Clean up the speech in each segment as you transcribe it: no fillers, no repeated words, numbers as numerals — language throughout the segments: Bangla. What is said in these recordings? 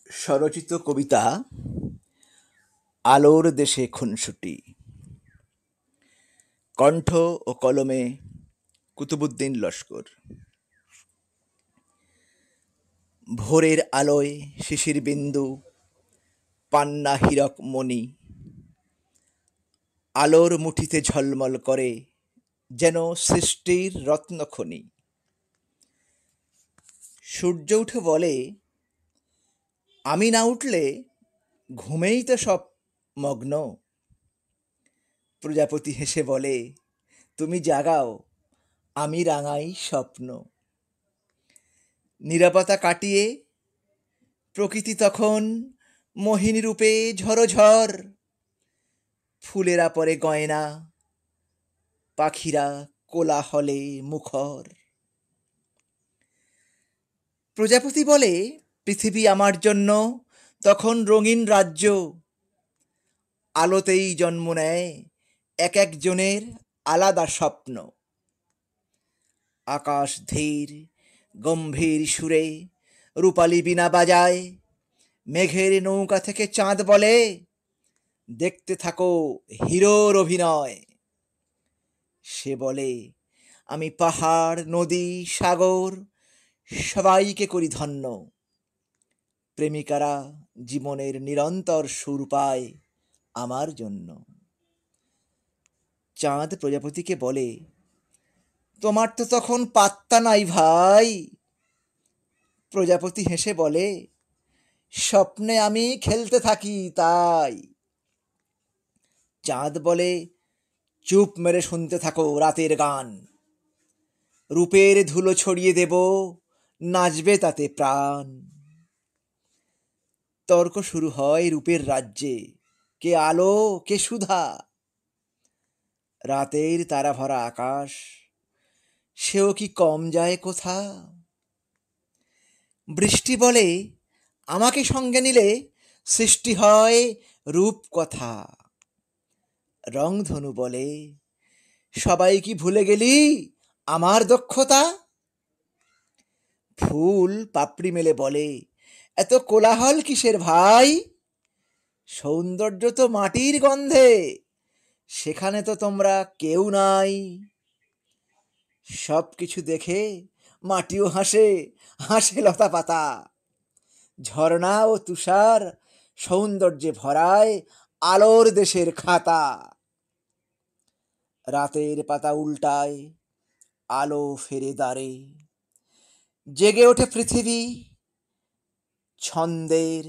স্বরচিত কবিতা আলোর দেশে খুনসুটি। কণ্ঠ ও কলমে কুতুবুদ্দিন লস্কর। ভোরের আলোয় শিশির বিন্দু, পান্না হীরক মণি, আলোর মুঠিতে ঝলমল করে যেন সৃষ্টির রত্নখনি। সূর্য উঠে বলে, আমি না উঠলে ঘুমেই তো সব মগ্ন। প্রজাপতি হেসে বলে, তুমি জাগাও, আমি রাঙাই স্বপ্ন। নীরবতা কাটিয়ে প্রকৃতি তখন মোহিনী রূপে ঝড়ঝড়। ফুলেরা পরে গয়না, পাখিরা কোলাহলে মুখর। প্রজাপতি বলে, পৃথিবী আমার জন্য তখন রঙিন রাজ্য। আলোতেই জন্ম নেয় এক একজনের আলাদা স্বপ্ন। আকাশ ধীর গম্ভীর সুরে রূপালী বীণা বাজায়। মেঘের নৌকা থেকে চাঁদ বলে, দেখতে থাকো হিরোর অভিনয়। সে বলে, আমি পাহাড় নদী সাগর সবাইকে করি ধন্য। প্রেমিকারা জীবনের নিরন্তর সুর পায় আমার জন্য। চাঁদ প্রজাপতিকে বলে, তোমার তো তখন পাত্তা নাই ভাই। প্রজাপতি হেসে বলে, স্বপ্নে আমি খেলতে থাকি তাই। চাঁদ বলে, চুপ মেরে শুনতে থাকো রাতের গান। রূপের ধুলো ছড়িয়ে দেব, নাচবে তাতে প্রাণ। তর্ক শুরু হয় রূপের রাজ্যে, কে আলো কে সুধা। রাতের তারা ভরা আকাশ, সেও কি কম যায় কোথা। বৃষ্টি বলে, আমাকে সঙ্গে নিলে সৃষ্টি হয় রূপকথা। রংধনু বলে, সবাই কি ভুলে গেলি আমার দক্ষতা। ফুল পাপড়ি মেলে বলে, এত কোলাহল কিসের ভাই। সৌন্দর্য তো মাটির গন্ধে, সেখানে তো তোমরা কেউ নাই। সব কিছু দেখে মাটিও হাসে, হাসে লতা পাতা। ঝর্ণা ও তুষার সৌন্দর্যে ভরায় আলোর দেশের খাতা। রাতের পাতা উল্টায়, আলো ফেরে দ্বারে। জেগে ওঠে পৃথিবী ছন্দের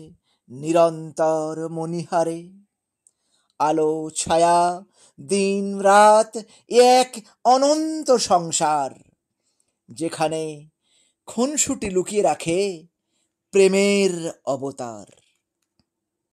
নিরন্তর মণিহারে। আলো ছায়া দিন রাত এক অনন্ত সংসার, যেখানে খুনসুটি লুকিয়ে রাখে প্রেমের অবতার।